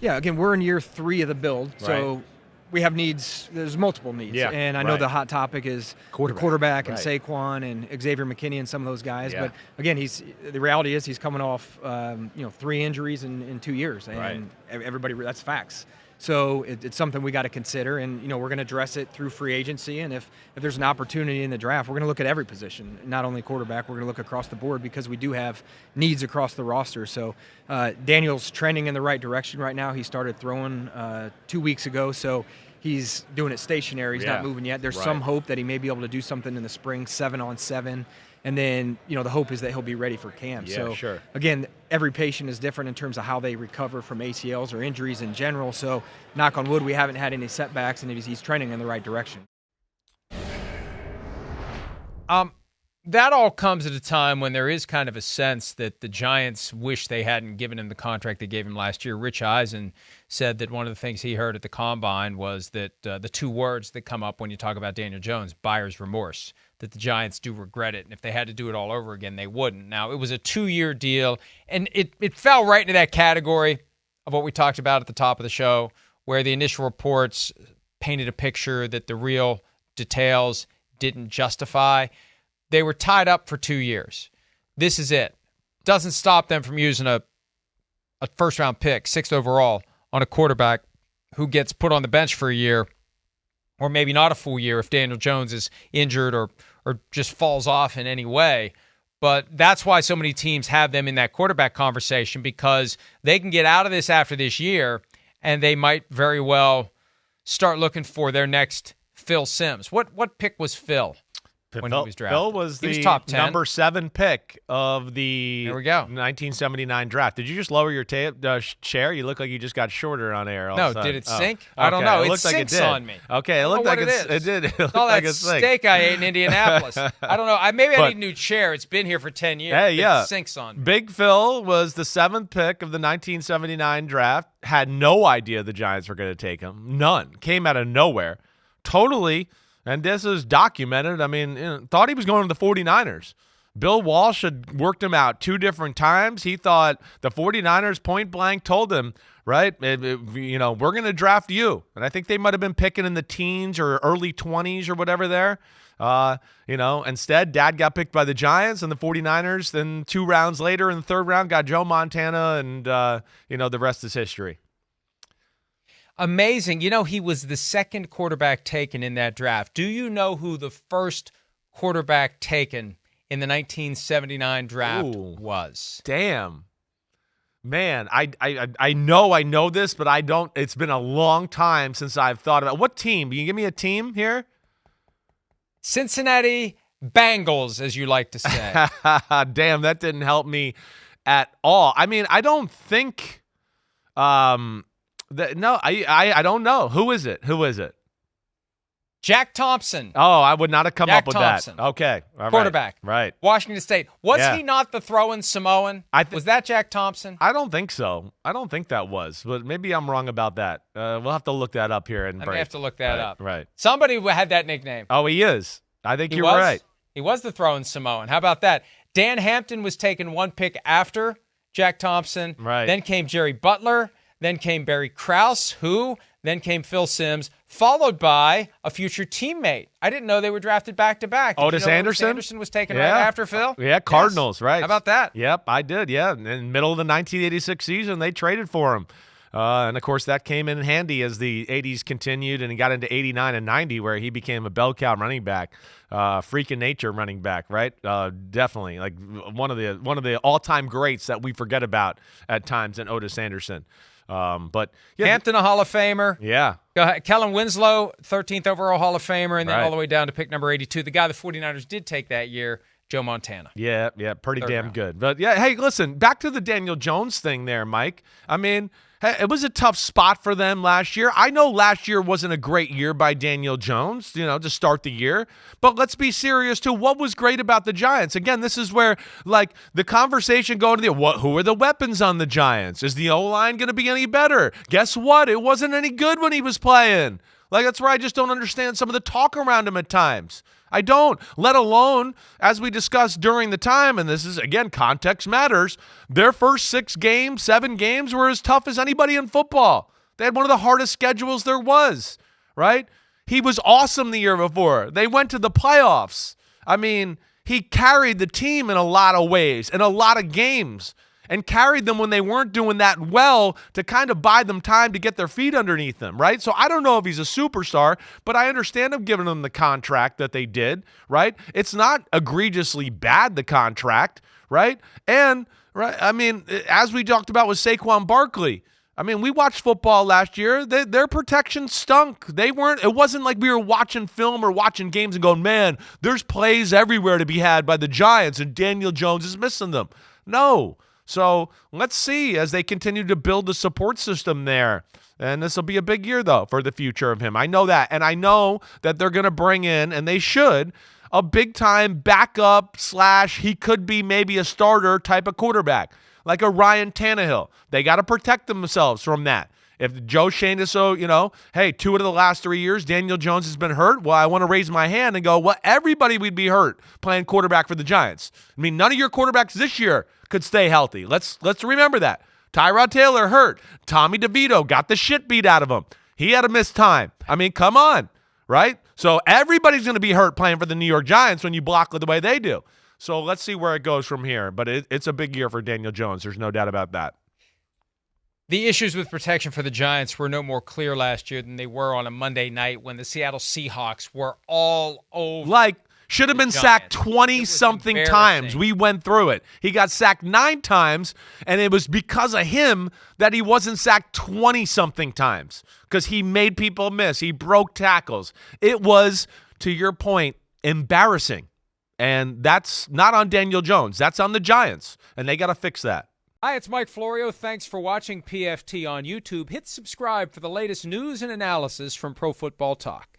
Yeah, again, we're in year 3 of the build, so Right. we have needs. There's multiple needs. Yeah, And I know right. the hot topic is Quarterback, quarterback and right. Saquon and Xavier McKinney and some of those guys. Yeah. But again, the reality is he's coming off 3 injuries in 2 years, and Right. everybody, that's facts. So it's something we got to consider, and we're going to address it through free agency. And if there's an opportunity in the draft, we're going to look at every position, not only quarterback. We're going to look across the board because we do have needs across the roster. So Daniel's trending in the right direction right now. He started throwing 2 weeks ago, so he's doing it stationary. He's not moving yet. There's some hope that he may be able to do something in the spring, 7-on-7. And then, the hope is that he'll be ready for camp. Yeah, so, sure. again, every patient is different in terms of how they recover from ACLs or injuries in general. So, knock on wood, we haven't had any setbacks, and he's trending in the right direction. That all comes at a time when there is kind of a sense that the Giants wish they hadn't given him the contract they gave him last year. Rich Eisen said that one of the things he heard at the Combine was that the 2 words that come up when you talk about Daniel Jones, buyer's remorse, that the Giants do regret it. And if they had to do it all over again, they wouldn't. Now, it was a 2-year deal, and it fell right into that category of what we talked about at the top of the show, where the initial reports painted a picture that the real details didn't justify. They were tied up for 2 years. This is it. Doesn't stop them from using a first-round pick, 6th overall, on a quarterback who gets put on the bench for a year, or maybe not a full year if Daniel Jones is injured or just falls off in any way. But that's why so many teams have them in that quarterback conversation, because they can get out of this after this year, and they might very well start looking for their next Phil Simms. What pick was Phil? When he was drafted. Phil was the top 10. number 7 pick of the There we go. 1979 draft. Did you just lower your chair? You look like you just got shorter on air. All No, of a sudden. did it sink? Oh, I don't know. okay. It looked like sinks it did. on me. Okay, it I looked don't like know what it is. did. It looked All like that it sank. steak I ate in Indianapolis. I don't know. Maybe I need a new chair. It's been here for 10 years. Hey, yeah. It sinks on me. Big Phil was the 7th pick of the 1979 draft. Had no idea the Giants were going to take him. None. Came out of nowhere. Totally. And this is documented. I mean, thought he was going to the 49ers. Bill Walsh had worked him out 2 different times. He thought the 49ers point blank told him, right, we're going to draft you. And I think they might have been picking in the teens or early 20s or whatever there. Instead, Dad got picked by the Giants, and the 49ers then 2 rounds later in the 3rd round got Joe Montana, and, the rest is history. Amazing. He was the 2nd quarterback taken in that draft. Do you know who the first quarterback taken in the 1979 draft was? Damn. Man, I know this, but I don't. It's been a long time since I've thought about what team. Can you give me a team here? Cincinnati Bengals, as you like to say. Damn, that didn't help me at all. I mean, I don't think. I don't know. Who is it? Jack Thompson. Oh, I would not have come up with Thompson. that. Okay. All quarterback. Right. Washington State. Was he not the throwing Samoan? Was that Jack Thompson? I don't think so. I don't think that was, but maybe I'm wrong about that. We'll have to look that up here in break. I may have to look that up. Right. Somebody had that nickname. Oh, he is. I think you're right. He was the throwing Samoan. How about that? Dan Hampton was taken 1 pick after Jack Thompson. Right. Then came Jerry Butler. Then came Barry Krause, then came Phil Simms, followed by a future teammate. I didn't know they were drafted back-to-back. Otis Anderson? Otis Anderson was taken right after Phil? Yeah, Cardinals, right. How about that? Yep, I did, yeah. In the middle of the 1986 season, they traded for him. And, of course, that came in handy as the 80s continued, and he got into 89 and 90 where he became a bell cow running back, freak in nature running back, right? Definitely, like one of the all-time greats that we forget about at times in Otis Anderson. But yeah, Hampton, a Hall of Famer. Yeah. Kellen Winslow, 13th overall Hall of Famer, and then Right. all the way down to pick number 82. The guy the 49ers did take that year, Joe Montana. Yeah, pretty 3rd damn round. good. But yeah, hey, listen, back to the Daniel Jones thing there, Mike. I mean, hey, it was a tough spot for them last year. I know last year wasn't a great year by Daniel Jones, to start the year. But let's be serious too. What was great about the Giants? Again, this is where like the conversation going to who are the weapons on the Giants? Is the O-line going to be any better? Guess what? It wasn't any good when he was playing. Like, that's where I just don't understand some of the talk around him at times. I don't, let alone, as we discussed during the time, and this is, again, context matters, their first 7 games were as tough as anybody in football. They had one of the hardest schedules there was, right? He was awesome the year before. They went to the playoffs. I mean, he carried the team in a lot of ways, in a lot of games, and carried them when they weren't doing that well to kind of buy them time to get their feet underneath them, right? So I don't know if he's a superstar, but I understand him giving them the contract that they did, right? It's not egregiously bad, the contract, right? And, right, I mean, as we talked about with Saquon Barkley, I mean, we watched football last year. Their protection stunk. It wasn't like we were watching film or watching games and going, man, there's plays everywhere to be had by the Giants and Daniel Jones is missing them. No. So let's see as they continue to build the support system there. And this will be a big year, though, for the future of him. I know that. And I know that they're going to bring in, and they should, a big-time backup / he could be maybe a starter type of quarterback, like a Ryan Tannehill. They got to protect themselves from that. If Joe Schoen is so, hey, 2 out of the last 3 years, Daniel Jones has been hurt. Well, I want to raise my hand and go, well, everybody would be hurt playing quarterback for the Giants. I mean, none of your quarterbacks this year could stay healthy. Let's remember that. Tyrod Taylor hurt. Tommy DeVito got the shit beat out of him. He had to miss time. I mean, come on, right? So everybody's going to be hurt playing for the New York Giants when you block the way they do. So let's see where it goes from here. But it's a big year for Daniel Jones. There's no doubt about that. The issues with protection for the Giants were no more clear last year than they were on a Monday night when the Seattle Seahawks were all over. Should have been sacked 20-something times. We went through it. He got sacked 9 times, and it was because of him that he wasn't sacked 20-something times because he made people miss. He broke tackles. It was, to your point, embarrassing. And that's not on Daniel Jones. That's on the Giants, and they got to fix that. Hi, it's Mike Florio. Thanks for watching PFT on YouTube. Hit subscribe for the latest news and analysis from Pro Football Talk.